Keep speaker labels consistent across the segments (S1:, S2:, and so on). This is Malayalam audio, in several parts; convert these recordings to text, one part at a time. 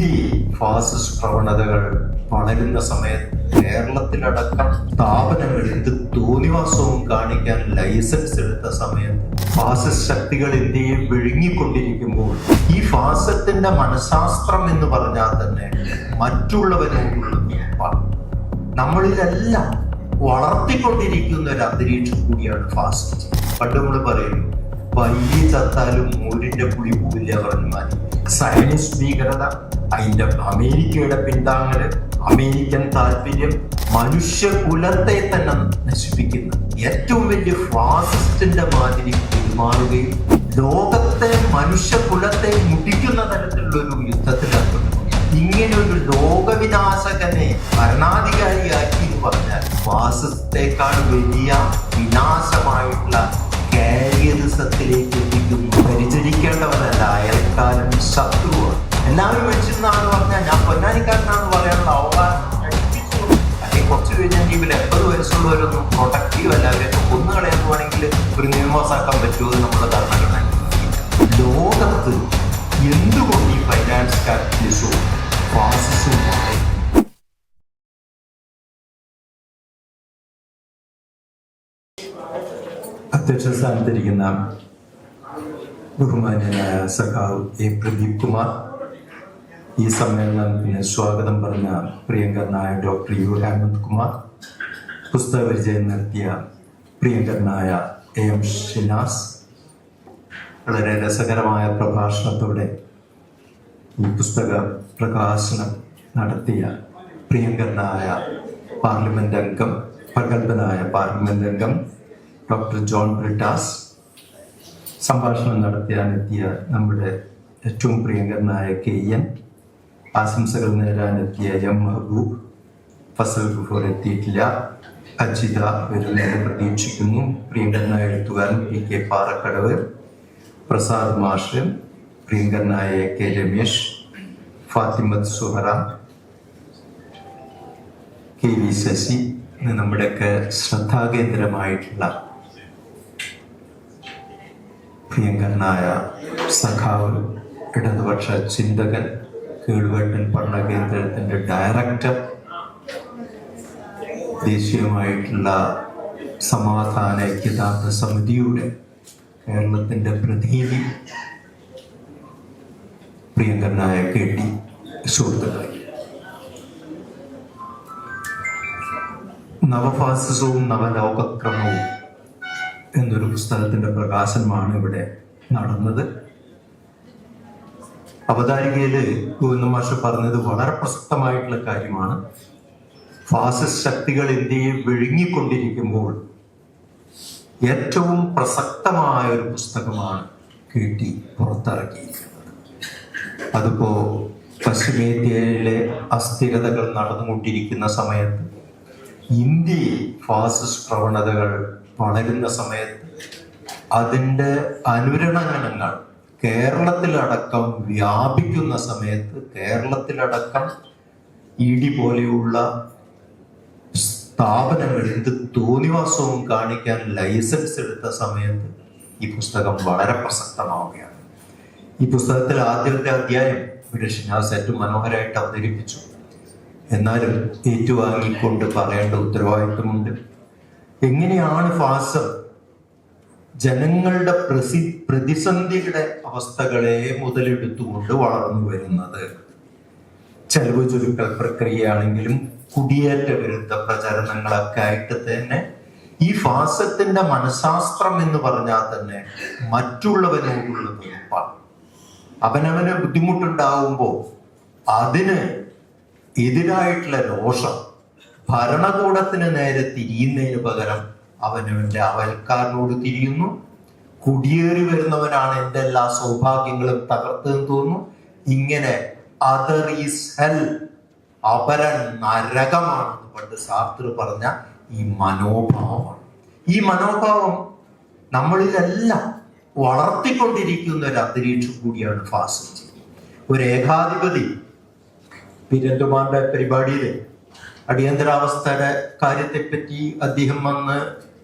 S1: ഇന്ത്യയിൽ ഫാസിസ്റ്റ് പ്രവണതകൾ വളരുന്ന സമയത്ത് കേരളത്തിലടക്കം സ്ഥാപനങ്ങൾ എന്ത് തോന്നിവാസവും കാണിക്കാൻ ലൈസൻസ് എടുത്ത സമയത്ത് ഫാസിസ്റ്റ് ശക്തികൾ ഇന്ത്യയെ വിഴുങ്ങിക്കൊണ്ടിരിക്കുമ്പോൾ ഈ ഫാസത്തിന്റെ മനഃശാസ്ത്രം എന്ന് പറഞ്ഞാൽ തന്നെ മറ്റുള്ളവരോടുള്ള തീർപ്പാണ്. നമ്മളിലെല്ലാം വളർത്തിക്കൊണ്ടിരിക്കുന്ന ഒരു അന്തരീക്ഷം കൂടിയാണ് ഫാസിസ്റ്റ്. പണ്ട് നമ്മൾ പറയുന്നു, പയ്യെ ചത്താലും മോരിന്റെ പുളി പോവില്ല പറഞ്ഞു മാറ്റി. സയനിസ്റ്റ് ഭീകരത, അതിന്റെ അമേരിക്കയുടെ പിന്താങ്ങല്, അമേരിക്കൻ താല്പര്യം, മനുഷ്യകുലത്തെ തന്നെ നശിപ്പിക്കുന്ന ഏറ്റവും വലിയ ഫാസിസ്റ്റിന്റെ മാതിരി പെരുമാറുകയും ലോകത്തെ മനുഷ്യകുലത്തെ മുടിക്കുന്ന തരത്തിലുള്ള ഒരു യുദ്ധത്തിലാണ്. ഇങ്ങനെ ഒരു ലോകവിനാശകനെ ഭരണാധികാരിയാക്കി എന്ന് പറഞ്ഞാൽ ഫാസിസത്തെക്കാൾ വലിയ വിനാശമായിട്ടുള്ള കാരിയറിസത്തിലേക്ക് എത്തിക്കുന്നു. പരിചരിക്കേണ്ടവരല്ല, അയൽക്കാരൻ ശത്രുവാണ്. എല്ലാവരും മരിച്ചിരുന്നാന്ന് പറഞ്ഞാൽ ഞാൻ പൊന്നാനിക്കാരനാണെന്ന് പറയാനുള്ള അവകാശം കഴിപ്പിച്ചു. അല്ലെങ്കിൽ കുറച്ച് കഴിഞ്ഞാൽ ഇവർ 80 വയസ്സുള്ളവരൊന്നും പ്രൊട്ടക്റ്റീവ് അല്ല, അവരൊക്കെ കൊന്നുകളയാന്ന് വേണമെങ്കിൽ ഒരു നിയമസാക്കാൻ പറ്റുമോ നമ്മുടെ ഭരണഘടന. ലോകത്ത് എന്തുകൊണ്ട് ഈ ഫൈനാൻസ് ക്യാപിറ്റലിസവും ഫാസിസവും മാറി? അധ്യക്ഷ സ്ഥാനത്തിരിക്കുന്ന ബഹുമാന്യനായ സഖാവ് എ പ്രദീപ് കുമാർ, ഈ സമ്മേളനത്തിന് സ്വാഗതം പറഞ്ഞ പ്രിയങ്കരനായ ഡോക്ടർ യു ഹേമന്ത് കുമാർ, പുസ്തക പരിചയം നടത്തിയ പ്രിയങ്കരനായ എ എം ഷിനാസ്, വളരെ രസകരമായ പ്രഭാഷണത്തോടെ ഈ പുസ്തക പ്രകാശനം നടത്തിയ പ്രിയങ്കരനായ പാർലമെന്റ് അംഗം, പ്രഗത്ഭനായ പാർലമെന്റ് അംഗം ഡോക്ടർ ജോൺ ബ്രിട്ടാസ്, സംഭാഷണം നടത്താനെത്തിയ നമ്മുടെ ഏറ്റവും പ്രിയങ്കരനായ കെ എൻ, ആശംസകൾ നേരാനെത്തിയ എം മഹബൂബ്, ഫസൽ ഗുഫോർ എത്തിയിട്ടില്ല, അജിത വരുന്നതിന് പ്രതീക്ഷിക്കുന്നു, പ്രിയങ്കരനായ എഴുത്തുകാരൻ പി കെ പാറക്കടവ്, പ്രസാദ് മാഷ്, പ്രിയങ്കരനായ K Ramesh, Fathimath Suhara, K V Sasi, നമ്മുടെയൊക്കെ ശ്രദ്ധാകേന്ദ്രമായിട്ടുള്ള പ്രിയങ്കരനായ സഖാവ്, ഇടതുപക്ഷ ചിന്തകൻ, കീഴ്വട്ടൻ പഠന കേന്ദ്രത്തിന്റെ ഡയറക്ടർ, ദേശീയമായിട്ടുള്ള സമാധാന ഐക്യദാർഢ്യ സമിതിയുടെ കേരളത്തിന്റെ പ്രതിനിധി, പ്രിയങ്കരനായ കെ ടി, സുഹൃത്തുക്കളെ, നവഫാസിസവും നവലോകക്രമവും എന്നൊരു പുസ്തകത്തിന്റെ പ്രകാശനമാണ് ഇവിടെ നടന്നത്. അവതാരികയില് ഗോവിന്ദ മാഷ് പറഞ്ഞത് വളരെ പ്രസക്തമായിട്ടുള്ള കാര്യമാണ്. ഫാസിസ്റ്റ് ശക്തികൾ ഇന്ത്യയെ വിഴുങ്ങിക്കൊണ്ടിരിക്കുമ്പോൾ ഏറ്റവും പ്രസക്തമായ ഒരു പുസ്തകമാണ് കെ ടി പുറത്തിറക്കിയിരിക്കുന്നത്. അതിപ്പോ പശ്ചിമേഷ്യയിലെ അസ്ഥിരതകൾ നടന്നുകൊണ്ടിരിക്കുന്ന സമയത്ത്, ഇന്ത്യയിൽ ഫാസിസ്റ്റ് പ്രവണതകൾ വളരുന്ന സമയത്ത്, അതിൻ്റെ അനുരണനങ്ങൾ കേരളത്തിലടക്കം വ്യാപിക്കുന്ന സമയത്ത്, കേരളത്തിലടക്കം ഇഡി പോലെയുള്ള സ്ഥാപനങ്ങൾ എന്ത് തോന്നിവാസവും കാണിക്കാൻ ലൈസൻസ് എടുത്ത സമയത്ത് ഈ പുസ്തകം വളരെ പ്രസക്തമാവുകയാണ്. ഈ പുസ്തകത്തിൽ ആദ്യത്തെ അധ്യായം ഒരു ഷിനാസ് ഏറ്റവും മനോഹരമായിട്ട് അവതരിപ്പിച്ചു. എന്നാലും ഏറ്റുവാങ്ങിക്കൊണ്ട് പറയേണ്ട ഉത്തരവാദിത്വമുണ്ട്. എങ്ങനെയാണ് ഫാസിസം ജനങ്ങളുടെ പ്രതിസന്ധിയുടെ അവസ്ഥകളെ മുതലെടുത്തുകൊണ്ട് വളർന്നു വരുന്നത്? ചെലവ് ചുരുക്കൽ പ്രക്രിയയാണെങ്കിലും കുടിയേറ്റ വിരുദ്ധ പ്രചരണങ്ങളൊക്കെ ആയിട്ട് തന്നെ ഈ ഫാസിസത്തിന്റെ മനഃശാസ്ത്രം എന്ന് പറഞ്ഞാൽ തന്നെ മറ്റുള്ളവനോടുള്ള വെറുപ്പാണ്. അവനവന് ബുദ്ധിമുട്ടുണ്ടാവുമ്പോൾ അതിന് എതിരായിട്ടുള്ള രോഷം ഭരണകൂടത്തിന് നേരെ തിരിയുന്നതിന് പകരം അവനവന്റെ അയൽക്കാരനോട് തിരിയുന്നു. കുടിയേറി വരുന്നവനാണ് എൻ്റെ എല്ലാ സൗഭാഗ്യങ്ങളും തകർത്തെന്ന് തോന്നുന്നു. ഇങ്ങനെ അതർ ഈസ് ഹെൽ, അപരൻ നരകമാണെന്ന് പണ്ട് സാർത്തർ പറഞ്ഞ ഈ മനോഭാവമാണ്. ഈ മനോഭാവം നമ്മളിലെല്ലാം വളർത്തിക്കൊണ്ടിരിക്കുന്ന ഒരു അന്തരീക്ഷം കൂടിയാണ് ഫാസിസ്റ്റ്. ഒരു ഏകാധിപതി വീരന്തുമാരുടെ പരിപാടിയിൽ അടിയന്തരാവസ്ഥയുടെ കാര്യത്തെപ്പറ്റി അദ്ദേഹം വന്ന്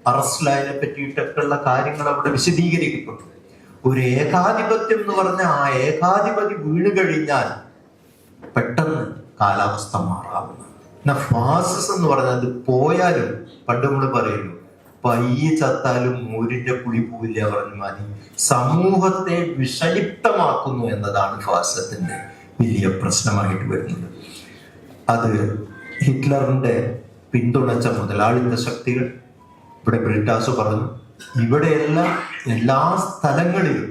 S1: അറസ്റ്റിലായതിനെ പറ്റിയിട്ടൊക്കെയുള്ള കാര്യങ്ങൾ അവിടെ വിശദീകരിക്കപ്പെട്ടു. ഒരു ഏകാധിപത്യം എന്ന് പറഞ്ഞ ആ ഏകാധിപതി വീണ് കഴിഞ്ഞാൽ പെട്ടെന്ന് കാലാവസ്ഥ മാറാവുന്ന. എന്നാ ഫാസിസം എന്ന് പറഞ്ഞാൽ പോയാലും, പണ്ട് നമ്മൾ പറയുന്നു പയ്യെ ചത്താലും മൂരിന്റെ പുളി പോവില്ല പറഞ്ഞ മാതിരി സമൂഹത്തെ വിഷലിപ്തമാക്കുന്നു എന്നതാണ് ഫാസിസത്തിന്റെ വലിയ പ്രശ്നമായിട്ട് വരുന്നത്. അത് ഹിറ്റ്ലറിന്റെ പിന്തുണച്ച മുതലാളിത്ത ശക്തികൾ, ഇവിടെ ബ്രിട്ടാസ് പറഞ്ഞു, ഇവിടെയെല്ലാം എല്ലാ സ്ഥലങ്ങളിലും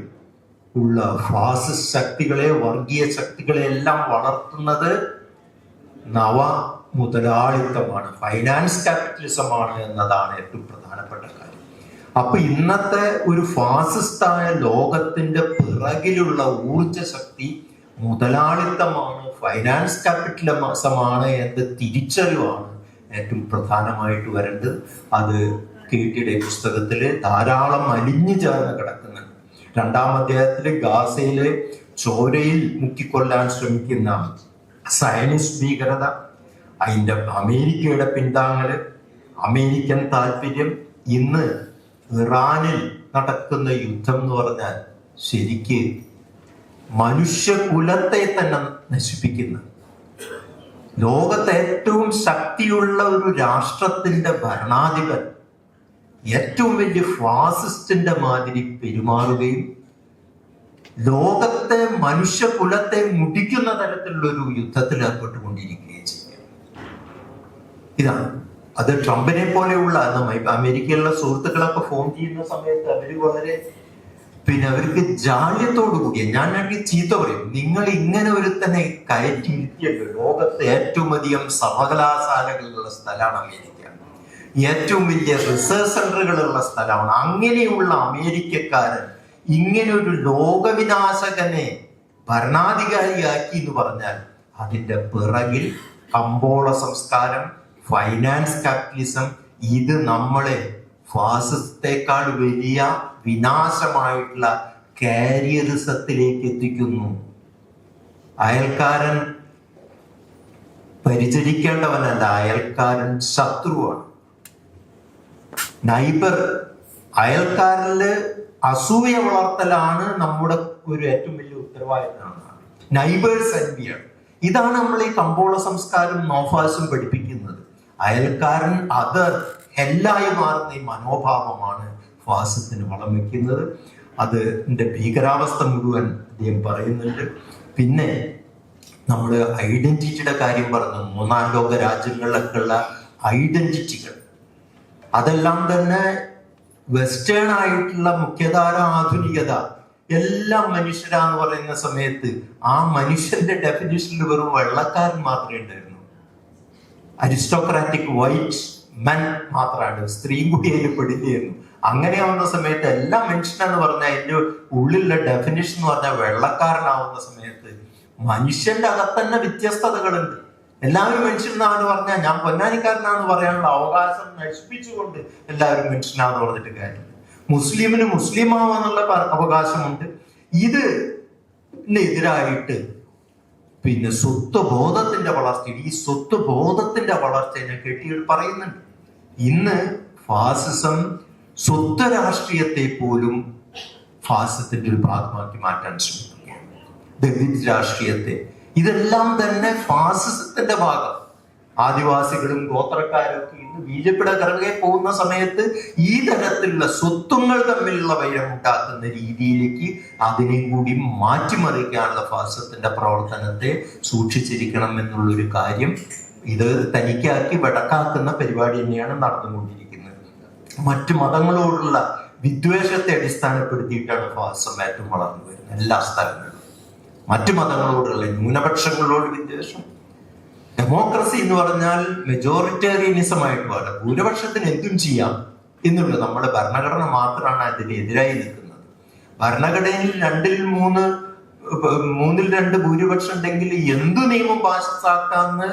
S1: ഉള്ള ഫാസിസ്റ്റ് ശക്തികളെ, വർഗീയ ശക്തികളെ എല്ലാം വളർത്തുന്നത് നവ മുതലാളിത്തമാണ്, ഫൈനാൻസ് ക്യാപിറ്റലിസമാണ് എന്നതാണ് ഏറ്റവും പ്രധാനപ്പെട്ട കാര്യം. അപ്പൊ ഇന്നത്തെ ഒരു ഫാസിസ്റ്റായ ലോകത്തിന്റെ പിറകിലുള്ള ഊർജ ശക്തി മുതലാളിത്തമാണ്, ഫൈനാൻസ് ക്യാപിറ്റലിസമാണ് എന്ന തിരിച്ചറിവാണ് ഏറ്റവും പ്രധാനമായിട്ട് വരേണ്ടത്. അത് കീർത്തിയുടെ പുസ്തകത്തില് ധാരാളം അലിഞ്ഞു ചേർന്ന് കിടക്കുന്നുണ്ട്. 2-ാം അധ്യായത്തില് ഗാസയിലെ ചോരയിൽ മുക്കിക്കൊല്ലാൻ ശ്രമിക്കുന്ന സയനിസ്റ്റ് ഭീകരത, അതിന്റെ അമേരിക്കയുടെ പിന്താങ്ങല്, അമേരിക്കൻ താല്പര്യം, ഇന്ന് ഇറാനിൽ നടക്കുന്ന യുദ്ധം എന്ന് പറഞ്ഞാൽ ശരിക്ക് മനുഷ്യകുലത്തെ തന്നെ നശിപ്പിക്കുന്ന, ലോകത്തെ ഏറ്റവും ശക്തിയുള്ള ഒരു രാഷ്ട്രത്തിന്റെ ഭരണാധിപൻ ഏറ്റവും വലിയ ഫാസിസ്റ്റിന്റെ മാതിരി പെരുമാറുകയും ലോകത്തെ മനുഷ്യകുലത്തെ മുടിക്കുന്ന തരത്തിലുള്ള ഒരു യുദ്ധത്തിൽ ഏർപ്പെട്ടുകൊണ്ടിരിക്കുകയും ചെയ്യും. ഇതാണ് അത്. ട്രംപിനെ പോലെയുള്ള അമേരിക്കയിലുള്ള സുഹൃത്തുക്കളൊക്കെ ഫോൺ ചെയ്യുന്ന സമയത്ത് അവര് വളരെ അവർക്ക് ജാള്യത്തോടു കൂടിയ, ഞാൻ ചീത്ത പറയും, നിങ്ങൾ ഇങ്ങനെ ഒരുത്തനെ കയറ്റി ഇരുത്തിയല്ലോ. ലോകത്തെ ഏറ്റവും അധികം സർവകലാശാലകളുള്ള സ്ഥലമാണ് അമേരിക്ക, ഏറ്റവും വലിയ റിസർച്ച് സെന്ററുകളുള്ള സ്ഥലമാണ്. അങ്ങനെയുള്ള അമേരിക്കക്കാരൻ ഇങ്ങനെ ഒരു ലോകവിനാശകനെ ഭരണാധികാരിയാക്കി എന്ന് പറഞ്ഞാൽ അതിന്റെ പിറകിൽ കമ്പോള സംസ്കാരം, ഫൈനാൻസ് ക്യാപിറ്റലിസം, ഇത് നമ്മളെ ഫാസിസത്തെക്കാൾ വലിയ വിനാശമായിട്ടുള്ള കാരിയറിസത്തിലേക്ക് എത്തിക്കുന്നു. അയൽക്കാരൻ പരിചരിക്കേണ്ടവനല്ല, അയൽക്കാരൻ ശത്രുവാണ്. നൈബർ, അയൽക്കാരില് അസൂയ വളർത്തലാണ് നമ്മുടെ ഒരു ഏറ്റവും വലിയ ഉത്തരവാദിത്തമാണ്. നൈബേഴ്സ് എൻവിയാണ്. ഇതാണ് നമ്മൾ ഈ കമ്പോള സംസ്കാരം നോഫാസും പഠിപ്പിക്കുന്നത്. അയൽക്കാരൻ അതർ ഹെല്ലായി മാറുന്ന ഈ മനോഭാവമാണ് ഫാസിസത്തിന് വളം വെക്കുന്നത്. അതിന്റെ ഭീകരാവസ്ഥ മുഴുവൻ അദ്ദേഹം പറയുന്നുണ്ട്. പിന്നെ നമ്മൾ ഐഡന്റിറ്റിയുടെ കാര്യം പറഞ്ഞു, 3-ാം ലോക രാജ്യങ്ങളിലൊക്കെ ഉള്ള ഐഡന്റിറ്റികൾ, അതെല്ലാം തന്നെ വെസ്റ്റേൺ ആയിട്ടുള്ള മുഖ്യധാര ആധുനികത എല്ലാം മനുഷ്യരാന്ന് പറയുന്ന സമയത്ത് ആ മനുഷ്യന്റെ ഡെഫിനിഷനിൽ വെറും വെള്ളക്കാരൻ മാത്രമേ ഉണ്ടായിരുന്നു. അരിസ്റ്റോക്രാറ്റിക് വൈറ്റ് മെൻ മാത്രമാണ്, സ്ത്രീയും കൂടി അതിൽ പെടില്ലായിരുന്നു. അങ്ങനെയാവുന്ന സമയത്ത് എല്ലാ മനുഷ്യനെന്ന് പറഞ്ഞാൽ അതിന്റെ ഉള്ളിലുള്ള ഡെഫിനിഷൻ എന്ന് പറഞ്ഞാൽ വെള്ളക്കാരനാവുന്ന സമയത്ത് മനുഷ്യന്റെ അകത്തന്നെ വ്യത്യസ്തതകളുണ്ട്. എല്ലാവരും മനുഷ്യനാന്ന് പറഞ്ഞാൽ ഞാൻ പൊന്നാനിക്കാരനാന്ന് പറയാനുള്ള അവകാശം നശിപ്പിച്ചുകൊണ്ട് എല്ലാവരും മനുഷ്യനാന്ന് പറഞ്ഞിട്ട് കാര്യമില്ല. മുസ്ലിമിന് മുസ്ലിം ആവാന്നുള്ള അവകാശമുണ്ട്. ഇതിനെതിരായിട്ട് പിന്നെ സ്വത്വബോധത്തിന്റെ വളർച്ച, ഈ സ്വത്വബോധത്തിന്റെ വളർച്ചയെ കെട്ടിയിട്ട് പറയുന്നുണ്ട്. ഇന്ന് ഫാസിസം സ്വത്വ രാഷ്ട്രീയത്തെ പോലും ഫാസിസത്തിന്റെ ഒരു ഭാഗമാക്കി മാറ്റാൻ ശ്രമിക്കുകയാണ്. ദളിത് രാഷ്ട്രീയത്തെ, ഇതെല്ലാം തന്നെ ഫാസിസത്തിന്റെ ഭാഗം. ആദിവാസികളും ഗോത്രക്കാരും ഒക്കെ ഇന്ന് ബിജെപിയുടെ കറകെ പോകുന്ന സമയത്ത് ഈ തരത്തിലുള്ള സ്വത്വങ്ങൾ തമ്മിലുള്ള വൈരം ഉണ്ടാക്കുന്ന രീതിയിലേക്ക് അതിനെയും കൂടി മാറ്റിമറിക്കാനുള്ള ഫാസിസത്തിന്റെ പ്രവർത്തനത്തെ സൂക്ഷിച്ചിരിക്കണം എന്നുള്ളൊരു കാര്യം ഇത് തനിക്കാക്കി വടക്കാക്കുന്ന പരിപാടി തന്നെയാണ് നടന്നുകൊണ്ടിരിക്കുന്നത്. മറ്റു മതങ്ങളോടുള്ള വിദ്വേഷത്തെ അടിസ്ഥാനപ്പെടുത്തിയിട്ടാണ് ഫാസിസം ഏറ്റവും വളർന്നു വരുന്നത് എല്ലാ സ്ഥലങ്ങളിലും. മറ്റു മതങ്ങളോടുള്ള ന്യൂനപക്ഷങ്ങളോട് വിദ്വേഷം. ഡെമോക്രസി എന്ന് പറഞ്ഞാൽ മെജോറിറ്റേറിയനിസം ആയിട്ട് പാടില്ല, ഭൂരിപക്ഷത്തിന് എന്തും ചെയ്യാം എന്നുള്ളത്. നമ്മുടെ ഭരണഘടന മാത്രമാണ് അതിനെതിരായി നിൽക്കുന്നത്. ഭരണഘടനയിൽ 2/3 ഭൂരിപക്ഷം ഉണ്ടെങ്കിൽ എന്തു നിയമം പാസ്സാക്കാന്ന്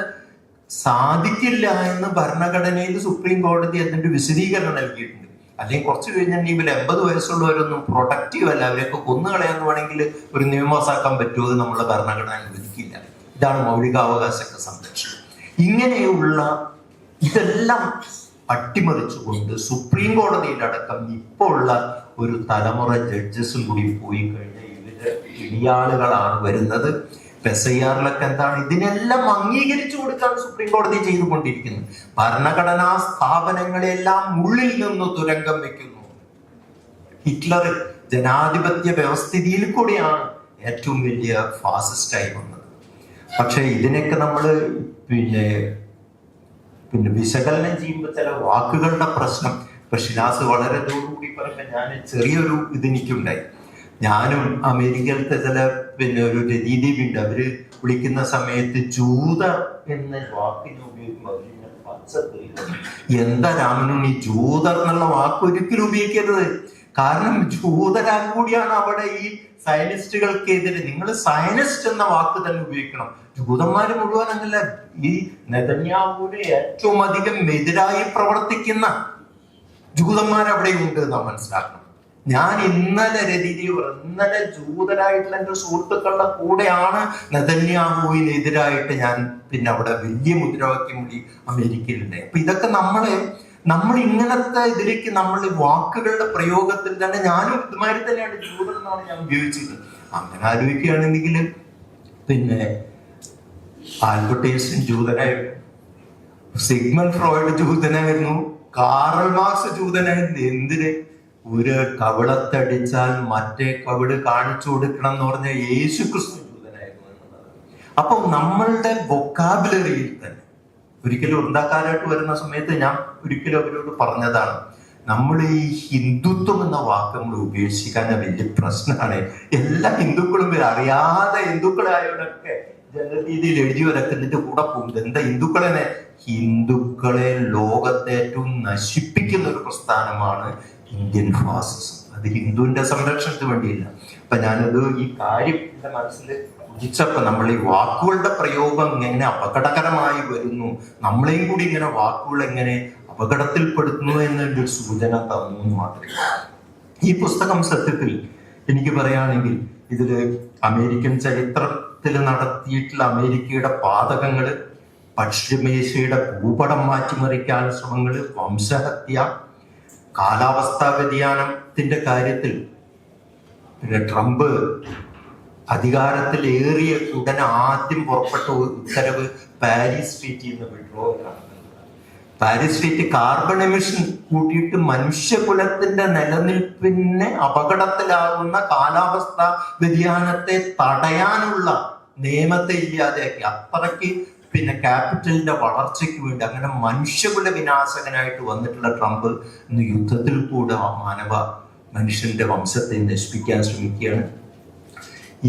S1: സാധിക്കില്ല എന്ന് ഭരണഘടനയിൽ സുപ്രീം കോടതി അതിന്റെ വിശദീകരണം നൽകിയിട്ടുണ്ട്. അല്ലെങ്കിൽ കുറച്ച് കഴിഞ്ഞിട്ടുണ്ടെങ്കിൽ 80 വയസ്സുള്ളവരൊന്നും പ്രൊഡക്റ്റീവ് അല്ല, അവരെയൊക്കെ കൊന്നുകളയാന്ന് വേണമെങ്കിൽ ഒരു നിയമം പാസ്സാക്കാൻ പറ്റുമോ എന്ന് നമ്മളെ ഭരണഘടന അനുവദിക്കില്ല. ഇതാണ് മൗലികാവകാശ സംരക്ഷണം. ഇങ്ങനെയുള്ള ഇതെല്ലാം അട്ടിമറിച്ചുകൊണ്ട് സുപ്രീം കോടതിയിലടക്കം ഇപ്പോൾ ഉള്ള ഒരു തലമുറ ജഡ്ജസും കൂടി പോയി കഴിഞ്ഞാൽ ഇവര് ഇടിയാളുകളാണ് വരുന്നത്. SIR-ലൊക്കെ എന്താണ്, ഇതിനെല്ലാം അംഗീകരിച്ചു കൊടുക്കാണ് സുപ്രീം കോടതി ചെയ്തുകൊണ്ടിരിക്കുന്നത്. ഭരണഘടനാ സ്ഥാപനങ്ങളെല്ലാം ഉള്ളിൽ നിന്ന് തുരങ്കം വെക്കുന്നു. ഹിറ്റ്ലർ ജനാധിപത്യ വ്യവസ്ഥിതിയിൽ കൂടിയാണ് ഏറ്റവും വലിയ ഫാസിസ്റ്റായി വന്നത്. പക്ഷെ ഇതിനൊക്കെ നമ്മൾ പിന്നെ വിശകലനം ചെയ്യുമ്പോൾ ചില വാക്കുകളുടെ പ്രശ്നം, ഇപ്പൊ ഷിനാസ് വളരെ ദൂരകൂടി പറയുമ്പോൾ ഞാൻ ചെറിയൊരു ഇതെനിക്കുണ്ടായി. ഞാനും അമേരിക്കയിലത്തെ ചില ഒരു രതീദ്വീപുണ്ട്, അവര് വിളിക്കുന്ന സമയത്ത് ജൂത എന്ന വാക്കിനെ ഉപയോഗിക്കുമ്പോൾ എന്താ രാമനുണ്ണി ജൂതർ എന്നുള്ള വാക്ക് ഒരിക്കലും ഉപയോഗിക്കരുത്. കാരണം ജൂതരാൻ കൂടിയാണ് അവിടെ ഈ സയനിസ്റ്റുകൾക്കെതിരെ. നിങ്ങൾ സയനിസ്റ്റ് എന്ന വാക്ക് തന്നെ ഉപയോഗിക്കണം. ജൂതന്മാര് മുഴുവൻ അങ്ങല്ല, ഈ നെതന്യാഹുവിന് ഏറ്റവും അധികം എതിരായി പ്രവർത്തിക്കുന്ന ജൂതന്മാർ അവിടെ ഉണ്ട് നാം മനസ്സിലാക്കണം. ഞാൻ ഇന്നലെ ജൂതരായിട്ടുള്ള എന്റെ സുഹൃത്തുക്കളുടെ കൂടെയാണ് നെതന്യാഹുവിനെതിരായിട്ട് ഞാൻ പിന്നെ അവിടെ വലിയ മുദ്രാവാക്യം കൂടി അമേരിക്കയിലുണ്ട്. അപ്പൊ ഇതൊക്കെ നമ്മൾ ഇങ്ങനത്തെ ഇതിലേക്ക് നമ്മൾ വാക്കുകളുടെ പ്രയോഗത്തിൽ തന്നെ ഞാനും ഇതുമാതിരി തന്നെയാണ് ജൂതൻ എന്നാണ് ഞാൻ ഉപയോഗിച്ചത്. അങ്ങനെ ആലോചിക്കുകയാണെങ്കിൽ പിന്നെ ആൽബർട്ട് ഐൻസ്റ്റൈൻ ജൂതനായിരുന്നു, സിഗ്മണ്ട് ഫ്രോയിഡ് ജൂതനായിരുന്നു, കാറൽ മാർക്സ് ജൂതനായിരുന്നു. എന്തിന്? ഒരു കവിളത്തടിച്ചാൽ മറ്റേ കവിള് കാണിച്ചു കൊടുക്കണം എന്ന് പറഞ്ഞ യേശു ക്രിസ്തു ജൂതനായിരുന്നു എന്നുള്ളത്. അപ്പൊ നമ്മളുടെ വൊക്കാബുലറിയിൽ തന്നെ ഒരിക്കലും ഉണ്ടാക്കാനായിട്ട് വരുന്ന സമയത്ത് ഞാൻ ഒരിക്കലും അവരോട് പറഞ്ഞതാണ്, നമ്മൾ ഈ ഹിന്ദുത്വം എന്ന വാക്ക് നമ്മൾ ഉപേക്ഷിക്കാൻ വലിയ പ്രശ്നമാണ്. എല്ലാ ഹിന്ദുക്കളും അറിയാതെ ഹിന്ദുക്കളായവരൊക്കെ ജനരീതിയിൽ എഴുതി വരക്കുന്നതിന്റെ കൂടെ പോകുന്നത് എന്താ ഹിന്ദുക്കളെ ലോകത്തെ ഏറ്റവും നശിപ്പിക്കുന്ന ഒരു പ്രസ്ഥാനമാണ് ഇന്ത്യൻ ഫാസിസം. അത് ഹിന്ദുവിന്റെ സംരക്ഷണത്തിന് വേണ്ടിയില്ല. അപ്പൊ ഞാനത് ഈ കാര്യം എന്റെ മനസ്സിൽ ഉദിച്ചപ്പോ നമ്മൾ ഈ വാക്കുകളുടെ പ്രയോഗം എങ്ങനെ അപകടകരമായി വരുന്നു, നമ്മളെയും കൂടി ഇങ്ങനെ വാക്കുകൾ എങ്ങനെ അപകടത്തിൽപ്പെടുത്തുന്നു എന്നൊരു സൂചന തന്നു മാത്രമേ. ഈ പുസ്തകം സത്യത്തിൽ എനിക്ക് പറയുകയാണെങ്കിൽ ഇതില് അമേരിക്കൻ ചരിത്രത്തിൽ നടത്തിയിട്ടുള്ള അമേരിക്കയുടെ പാതകങ്ങള്, പശ്ചിമേഷ്യയുടെ ഭൂപടം മാറ്റിമറിക്കാൻ ശ്രമങ്ങള്, വംശഹത്യ, കാലാവസ്ഥാ വ്യതിയാനത്തിന്റെ കാര്യത്തിൽ പിന്നെ ട്രംപ് അധികാരത്തിൽ ഏറിയ ഉടനെ ആദ്യം പുറപ്പെട്ട ഉത്തരവ് പാരീസ് ട്രീറ്റിയിൽ നിന്ന് വിഡ്രോവലാണ്. പാരീസ് ട്രീറ്റി കാർബൺ എമിഷൻ കൂട്ടിയിട്ട് മനുഷ്യകുലത്തിന്റെ നിലനിൽപ്പിന് അപകടത്തിലാകുന്ന കാലാവസ്ഥാ വ്യതിയാനത്തെ തടയാനുള്ള നിയമത്തെ ഇല്ലാതെയാക്കി. അത്രയ്ക്ക് പിന്നെ ക്യാപിറ്റലിന്റെ വളർച്ചയ്ക്ക് വേണ്ടി അങ്ങനെ മനുഷ്യകുല വിനാശകനായിട്ട് വന്നിട്ടുള്ള ട്രംപ് ഇന്ന് യുദ്ധത്തിൽ കൂടെ മനുഷ്യന്റെ വംശത്തെ നശിപ്പിക്കാൻ ശ്രമിക്കുകയാണ്.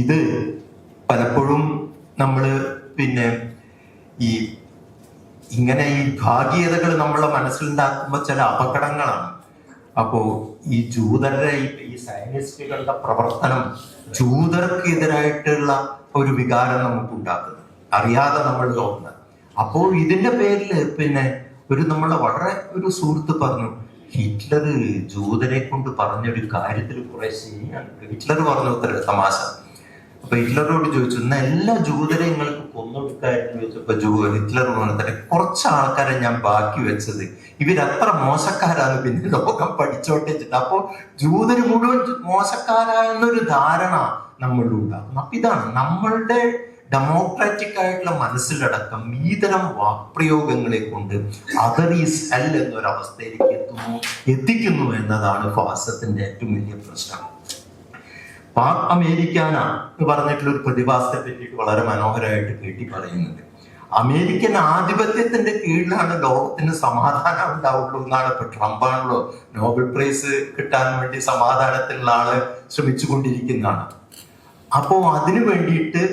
S1: ഇത് പലപ്പോഴും നമ്മള് പിന്നെ ഇങ്ങനെ ഈ ഭാഗീയതകൾ നമ്മളെ മനസ്സിലുണ്ടാക്കുമ്പോൾ ചില അപകടങ്ങളാണ്. അപ്പോ ഈ ജൂതരുടെ ഈ സയനിസ്റ്റുകളുടെ പ്രവർത്തനം ജൂതർക്കെതിരായിട്ടുള്ള ഒരു വികാരം നമുക്ക് ഉണ്ടാക്കുന്നത് അറിയാതെ നമ്മൾ തോന്നുന്നത്. അപ്പോൾ ഇതിന്റെ പേരിൽ പിന്നെ നമ്മളെ വളരെ ഒരു സുഹൃത്ത് പറഞ്ഞു, ഹിറ്റ്ലർ ജൂതരെ കൊണ്ട് പറഞ്ഞൊരു കാര്യത്തിൽ കുറെ ശരിയാണ്. ഹിറ്റ്ലർ പറഞ്ഞ ഉത്തരം തമാശ. അപ്പൊ ഹിറ്റ്ലറോട് ചോദിച്ചു, എന്നാ എല്ലാ ജൂതരെയും നിങ്ങൾക്ക് കൊന്നൊടുക്കായിരുന്നു ചോദിച്ചപ്പോ ഹിറ്റ്ലർ പറഞ്ഞ കുറച്ച് ആൾക്കാരെ ഞാൻ ബാക്കി വെച്ചത്, ഇവരത്ര മോശക്കാരാണ് പിന്നെ ലോകം പഠിച്ചോട്ടെ വെച്ചിട്ട്. അപ്പോ ജൂതര് മുഴുവൻ മോശക്കാരായെന്നൊരു ധാരണ നമ്മളിലുണ്ടാകും. അപ്പൊ ഇതാണ് നമ്മളുടെ ഡെമോക്രാറ്റിക് ആയിട്ടുള്ള മനസ്സിലടക്കം ഈതരം വാക്പ്രയോഗങ്ങളെ കൊണ്ട് അതർ ഈസ് ഹെൽ എന്നൊരവസ്ഥയിലേക്ക് എത്തിക്കുന്നു എന്നതാണ് ഫാസിസത്തിന്റെ ഏറ്റവും വലിയ പ്രശ്നം. പാക് അമേരിക്കാന എന്ന് പറഞ്ഞിട്ടുള്ള ഒരു പ്രതിഭാസത്തെ പറ്റിയിട്ട് വളരെ മനോഹരമായിട്ട് കേട്ടി പറയുന്നുണ്ട്. അമേരിക്കൻ ആധിപത്യത്തിന്റെ കീഴിലാണ് ലോകത്തിന് സമാധാനം ഉണ്ടാവുള്ളൂ എന്നാണ്. ഇപ്പൊ ട്രംപാണല്ലോ നോബൽ പ്രൈസ് കിട്ടാൻ വേണ്ടി സമാധാനത്തിനുള്ള ആള് ശ്രമിച്ചുകൊണ്ടിരിക്കുന്നതാണ്. അപ്പോ അതിനു വേണ്ടിയിട്ട്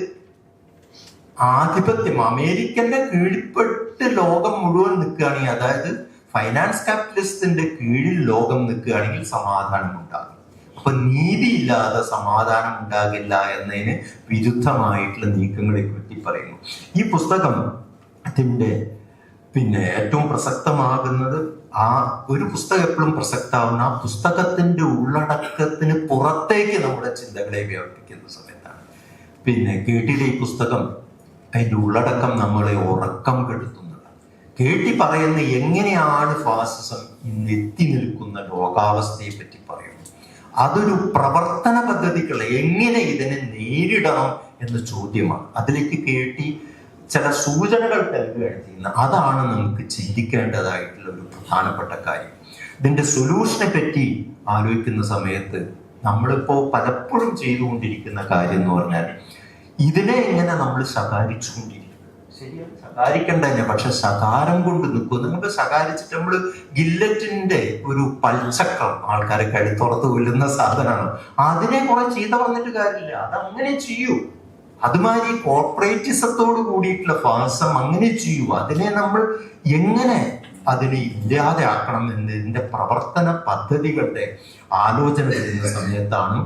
S1: ആധിപത്യം അമേരിക്കന്റെ കീഴ്പ്പെട്ട് ലോകം മുഴുവൻ നിൽക്കുകയാണെങ്കിൽ, അതായത് ഫൈനാൻസ് ക്യാപിറ്റലിസ്റ്റിന്റെ കീഴിൽ ലോകം നിൽക്കുകയാണെങ്കിൽ സമാധാനം ഉണ്ടാകും. അപ്പൊ നീതിയില്ലാതെ സമാധാനം ഉണ്ടാകില്ല എന്നതിന് വിരുദ്ധമായിട്ടുള്ള നീക്കങ്ങളെ പറ്റി പറയുന്നു. ഈ പുസ്തകം അതിന്റെ ഏറ്റവും പ്രസക്തമാകുന്നത് ആ ഒരു പുസ്തകം എപ്പോഴും പ്രസക്തമാകുന്ന ആ പുസ്തകത്തിന്റെ ഉള്ളടക്കത്തിന് പുറത്തേക്ക് നമ്മുടെ ചിന്തകളെ വ്യാപിപ്പിക്കുന്ന സമയത്താണ്. കേട്ടിലെ ഈ പുസ്തകം അതിന്റെ ഉള്ളടക്കം നമ്മളെ ഉറക്കം കെടുത്തുന്നത്. കേട്ടി പറയുന്ന എങ്ങനെയാണ് ഫാസിസം ഇന്ന് എത്തി നിൽക്കുന്ന ലോകാവസ്ഥയെ പറ്റി പറയുന്നു. അതൊരു പ്രവർത്തന പദ്ധതികൾ എങ്ങനെ ഇതിനെ നേരിടണം എന്ന ചോദ്യമാണ്. അതിലേക്ക് കേട്ടി ചില സൂചനകൾ നൽകുകയാണ് ചെയ്യുന്നത്. അതാണ് നമുക്ക് ചിന്തിക്കേണ്ടതായിട്ടുള്ള ഒരു പ്രധാനപ്പെട്ട കാര്യം. ഇതിന്റെ സൊല്യൂഷനെ പറ്റി ആലോചിക്കുന്ന സമയത്ത് നമ്മളിപ്പോ പലപ്പോഴും ചെയ്തുകൊണ്ടിരിക്കുന്ന കാര്യം എന്ന് പറഞ്ഞാൽ ഇതിനെ എങ്ങനെ നമ്മൾ ശകാരിച്ചുകൊണ്ടിരിക്കും. ശരിയാണ്, ശകാരിക്കണ്ട തന്നെ, പക്ഷെ ശകാരം കൊണ്ട് നിൽക്കും. നമുക്ക് ശകാരിച്ചിട്ട് നമ്മൾ ഗില്ലറ്റിന്റെ ഒരു പൽച്ചക്രം ആൾക്കാരെ കഴുത്തുറത്ത് കൊല്ലുന്ന സാധനമാണ്. അതിനെ കുറെ ചീത്ത പറഞ്ഞിട്ട് കാര്യമില്ല, അതങ്ങനെ ചെയ്യൂ. അതുമാതിരി കോർപ്പറേറ്റിസത്തോട് കൂടിയിട്ടുള്ള ഫാസം അങ്ങനെ ചെയ്യൂ. അതിനെ നമ്മൾ എങ്ങനെ അതിനെ ഇല്ലാതെ ആക്കണം എന്നതിന്റെ പ്രവർത്തന പദ്ധതികളുടെ ആലോചന ചെയ്യുന്ന സമയത്താണ്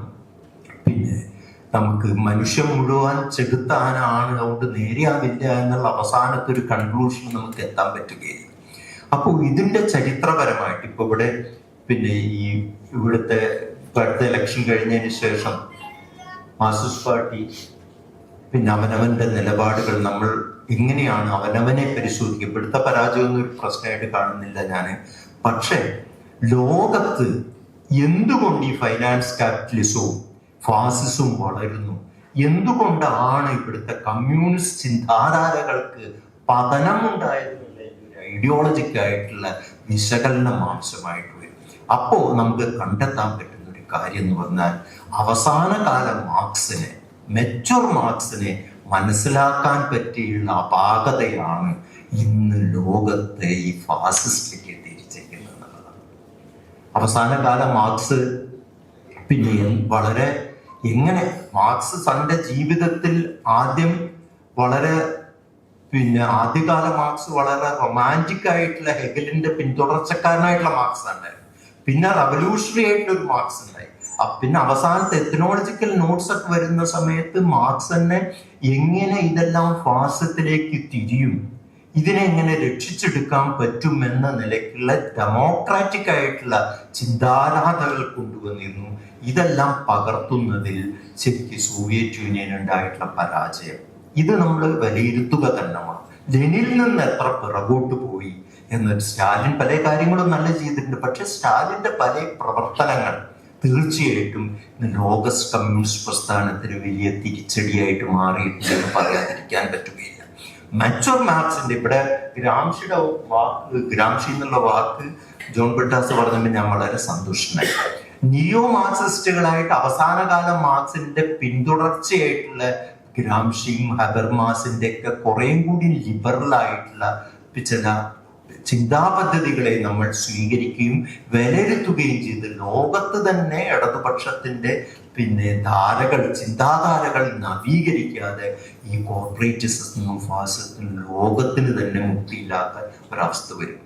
S1: പിന്നെ നമുക്ക് മനുഷ്യൻ മുഴുവൻ ചെകുത്താനാണ്, അതുകൊണ്ട് നേരെയാവില്ല എന്നുള്ള അവസാനത്തെ ഒരു കൺക്ലൂഷൻ നമുക്ക് എത്താൻ പറ്റുകയില്ല. അപ്പോൾ ഇതിന്റെ ചരിത്രപരമായിട്ട് ഇപ്പൊ ഇവിടെ പിന്നെ ഈ ഇവിടുത്തെ അടുത്ത ഇലക്ഷൻ കഴിഞ്ഞതിന് ശേഷം മാർക്സിസ്റ്റ് പാർട്ടി പിന്നെ അവനവന്റെ നിലപാടുകൾ നമ്മൾ എങ്ങനെയാണ് അവനവനെ പരിശോധിക്കുക. ഇവിടുത്തെ പരാജയമൊന്നും ഒരു പ്രശ്നമായിട്ട് കാണുന്നില്ല ഞാൻ. പക്ഷെ ലോകത്ത് എന്തുകൊണ്ട് ഈ ഫൈനാൻസ് ക്യാപിറ്റലിസവും ഫാസിസവും വളരുന്നു, എന്തുകൊണ്ടാണ് ഇവിടുത്തെ കമ്മ്യൂണിസ്റ്റ് ചിന്താധാരകൾക്ക് പതനമുണ്ടായതെന്നുള്ള ഒരു ഐഡിയോളജിക്കായിട്ടുള്ള വിശകലനം ആവശ്യമായിട്ട് വരും. അപ്പോൾ നമുക്ക് കണ്ടെത്താൻ പറ്റുന്ന ഒരു കാര്യം എന്ന് പറഞ്ഞാൽ അവസാന കാല മാർക്സിനെ, മെച്ചൂർ മാർക്സിനെ മനസ്സിലാക്കാൻ പറ്റിയുള്ള അപാകതയാണ് ഇന്ന് ലോകത്തെ ഈ ഫാസിസ്റ്റിലേക്ക് എത്തിയിരിച്ചിരിക്കുന്നത് എന്നുള്ളതാണ്. അവസാന കാല മാർക്സ് പിന്നെ വളരെ എങ്ങനെ മാർക്സ് തന്റെ ജീവിതത്തിൽ ആദ്യം വളരെ പിന്നെ ആദ്യകാല മാർക്സ് വളരെ റൊമാൻറ്റിക് ആയിട്ടുള്ള ഹെഗലിന്റെ പിന്തുടർച്ചക്കാരനായിട്ടുള്ള മാർക്സ് ഉണ്ടായിരുന്നു. പിന്നെ റവല്യൂഷണറി ആയിട്ടുള്ള ഒരു മാർക്സ് ഉണ്ടായി. പിന്നെ അവസാനത്തെ എത്നോളജിക്കൽ നോട്ട്സ് ഒക്കെ വരുന്ന സമയത്ത് മാർക്സ് തന്നെ എങ്ങനെ ഇതെല്ലാം ഫാസത്തിലേക്ക് തിരിയും, ഇതിനെ എങ്ങനെ രക്ഷിച്ചെടുക്കാൻ പറ്റും എന്ന നിലയ്ക്കുള്ള ഡെമോക്രാറ്റിക് ആയിട്ടുള്ള ചിന്താധാരകൾ കൊണ്ടുവന്നിരുന്നു. ഇതെല്ലാം പകർത്തുന്നതിൽ ശരിക്കും സോവിയറ്റ് യൂണിയൻ ഉണ്ടായിട്ടുള്ള പരാജയം ഇത് നമ്മൾ വിലയിരുത്തുക തന്നെ വേണം. ലെനിനിൽ നിന്ന് എത്ര പിറകോട്ട് പോയി എന്നൊരു, സ്റ്റാലിൻ പല കാര്യങ്ങളും നല്ല ചെയ്തിട്ടുണ്ട്, പക്ഷെ സ്റ്റാലിന്റെ പല പ്രവർത്തനങ്ങൾ തീർച്ചയായിട്ടും ലോകസ് കമ്മ്യൂണിസ്റ്റ് പ്രസ്ഥാനത്തിന് വലിയ തിരിച്ചടിയായിട്ട് മാറിയിട്ടുണ്ടെന്ന് പറയാതിരിക്കാൻ പറ്റുകയില്ല. മച്ചുവർ മാർക്സിന്റെ ഇവിടെ ഗ്രാംഷിയുടെ വാക്ക്, ഗ്രാംഷി എന്നുള്ള വാക്ക് ജോൺ ബിട്ടാസ് പറഞ്ഞപ്പോൾ ഞാൻ വളരെ സന്തോഷനായി. നിയോ മാർക്സിസ്റ്റുകളായിട്ട് അവസാനകാല മാർക്സിന്റെ പിന്തുടർച്ചയായിട്ടുള്ള ഗ്രാംഷിയും ഹബർമാസിന്റെ ഒക്കെ കുറേയും കൂടി ലിബറൽ ആയിട്ടുള്ള ചില ചിന്താ പദ്ധതികളെ നമ്മൾ സ്വീകരിക്കുകയും വിലയിരുത്തുകയും ചെയ്ത് ലോകത്ത് തന്നെ ഇടതുപക്ഷത്തിന്റെ പിന്നെ ചിന്താധാരകൾ നവീകരിക്കാതെ ഈ കോർപ്പറേറ്റിസത്തിനും ഫാസിസത്തിനും ലോകത്തിന് തന്നെ മുക്തിയില്ലാത്ത ഒരവസ്ഥ വരും.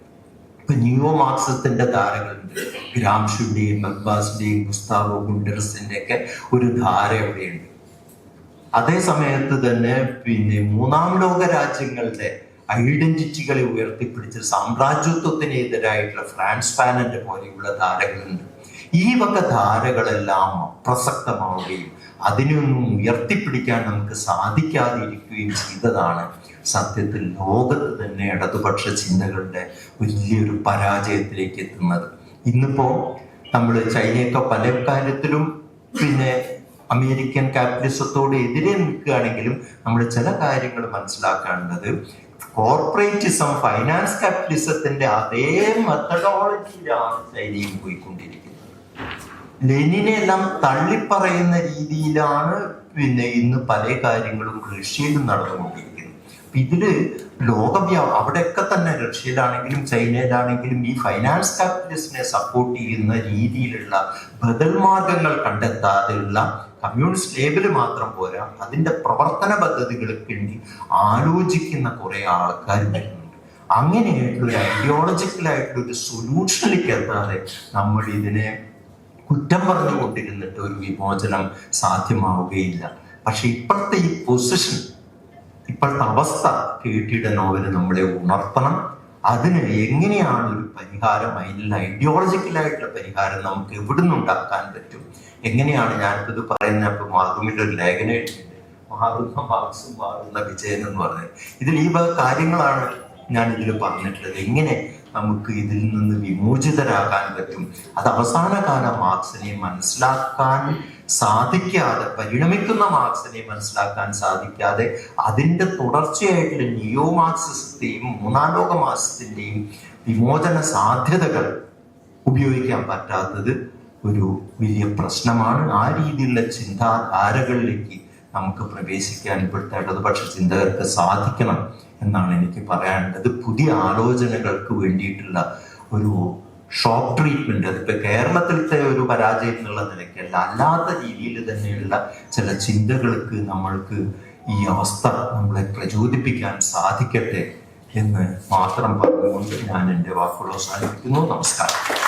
S1: ഇപ്പൊ നിയോ മാർക്സിസത്തിന്റെ ധാരകളുണ്ട്, ഗ്രാംഷിയുടെയും മക്ബാസിന്റെയും ഗുസ്താവോ ഗുണ്ടർസിന്റെ ഒക്കെ ഒരു ധാര എവിടെയുണ്ട്. അതേ സമയത്ത് തന്നെ പിന്നെ മൂന്നാം ലോക രാജ്യങ്ങളുടെ ഐഡന്റിറ്റികളെ ഉയർത്തിപ്പിടിച്ച് സാമ്രാജ്യത്വത്തിനെതിരായിട്ടുള്ള ഫ്രാൻസ് ഫാനന്റെ പോലെയുള്ള ധാരകളുണ്ട്. ഈ വക ധാരകളെല്ലാം അപ്രസക്തമാവുകയും അതിനൊന്നും ഉയർത്തിപ്പിടിക്കാൻ നമുക്ക് സാധിക്കാതിരിക്കുകയും ചെയ്തതാണ് സത്യത്തിൽ ലോകത്ത് തന്നെ ഇടതുപക്ഷ ചിന്തകളുടെ വലിയൊരു പരാജയത്തിലേക്ക് എത്തുന്നത്. ഇന്നിപ്പോ നമ്മൾ ചൈനയൊക്കെ പല കാര്യത്തിലും പിന്നെ അമേരിക്കൻ ക്യാപിറ്റലിസത്തോട് എതിരെ നിൽക്കുകയാണെങ്കിലും നമ്മൾ ചില കാര്യങ്ങൾ മനസ്സിലാക്കേണ്ടത് കോർപ്പറേറ്റിസം ഫൈനാൻസ് ക്യാപിറ്റലിസത്തിന്റെ അതേ മെത്തഡോളജിയിലാണ് ചൈനയും പോയിക്കൊണ്ടിരിക്കുന്നത്. ലെനിനെ എല്ലാം തള്ളിപ്പറയുന്ന രീതിയിലാണ് പിന്നെ ഇന്ന് പല കാര്യങ്ങളും റഷ്യയിലും നടന്നുകൊണ്ടിരിക്കുന്നത്. ഇതില് അവിടെയൊക്കെ തന്നെ റഷ്യയിലാണെങ്കിലും ചൈനയിലാണെങ്കിലും ഈ ഫൈനാൻസ് ക്യാപിറ്റലിസ്റ്റിനെ സപ്പോർട്ട് ചെയ്യുന്ന രീതിയിലുള്ള ബദൽ മാർഗങ്ങൾ കണ്ടെത്താതെയുള്ള കമ്മ്യൂണിസ്റ്റ് ലേബല് മാത്രം പോരാ, അതിന്റെ പ്രവർത്തന പദ്ധതികൾക്ക് വേണ്ടി ആലോചിക്കുന്ന കുറെ ആൾക്കാർ വരുന്നുണ്ട്. അങ്ങനെയായിട്ടുള്ള ഒരു ഐഡിയോളജിക്കലായിട്ടുള്ള ഒരു സൊല്യൂഷനിലേക്ക് എത്താതെ നമ്മൾ ഇതിനെ കുറ്റം പറഞ്ഞുകൊണ്ടിരുന്നിട്ട് ഒരു വിമോചനം സാധ്യമാവുകയില്ല. പക്ഷെ ഇപ്പോഴത്തെ ഈ പൊസിഷൻ, ഇപ്പോഴത്തെ അവസ്ഥ കേട്ടിയുടെ നോവല് നമ്മളെ ഉണർത്തണം. അതിന് എങ്ങനെയാണ് ഒരു പരിഹാരം, അതിനുള്ള ഐഡിയോളജിക്കലായിട്ടുള്ള പരിഹാരം നമുക്ക് എവിടുന്ന് ഉണ്ടാക്കാൻ പറ്റും, എങ്ങനെയാണ് ഞാനിത് പറയുന്ന മാർഗമിന്റെ ഒരു ലേഖനം എഴുതിയിട്ടുണ്ട്, മാറുന്ന മാർക്സും മാറുന്ന വിജയൻ എന്ന് പറഞ്ഞത്. ഇതിൽ ഈ കാര്യങ്ങളാണ് ഞാൻ ഇതിൽ പറഞ്ഞിട്ടുള്ളത്. എങ്ങനെ നമുക്ക് ഇതിൽ നിന്ന് വിമോചിതരാകാൻ പറ്റും? അത് അവസാനകാല മാർക്സിനെ മനസ്സിലാക്കാൻ സാധിക്കാതെ, പരിണമിക്കുന്ന മാർക്സിനെ മനസ്സിലാക്കാൻ സാധിക്കാതെ, അതിൻ്റെ തുടർച്ചയായിട്ടുള്ള നിയോ മാർക്സിസത്തെയും മൂന്നാം ലോക മാർക്സിന്റെയും വിമോചന സാധ്യതകൾ ഉപയോഗിക്കാൻ പറ്റാത്തത് ഒരു വലിയ പ്രശ്നമാണ്. ആ രീതിയിലുള്ള ചിന്താധാരകളിലേക്ക് നമുക്ക് പ്രവേശിക്കാൻ ഇപ്പോഴത്തെ ഇടതുപക്ഷ ചിന്തകർക്ക് സാധിക്കണം എന്നാണ് എനിക്ക് പറയാനുള്ളത്. പുതിയ ആലോചനകൾക്ക് വേണ്ടിയിട്ടുള്ള ഒരു ഷോക്ക് ട്രീറ്റ്മെന്റ്, അതിപ്പോ കേരളത്തിലത്തെ ഒരു പരാജയം എന്നുള്ള നിലയ്ക്കല്ല, അല്ലാത്ത രീതിയിൽ തന്നെയുള്ള ചില ചിന്തകൾക്ക് നമ്മൾക്ക് ഈ അവസ്ഥ നമ്മളെ പ്രചോദിപ്പിക്കാൻ സാധിക്കട്ടെ എന്ന് മാത്രം പറഞ്ഞുകൊണ്ട് ഞാൻ എൻ്റെ വാക്കുകൾ അവസാനിപ്പിക്കുന്നു. നമസ്കാരം.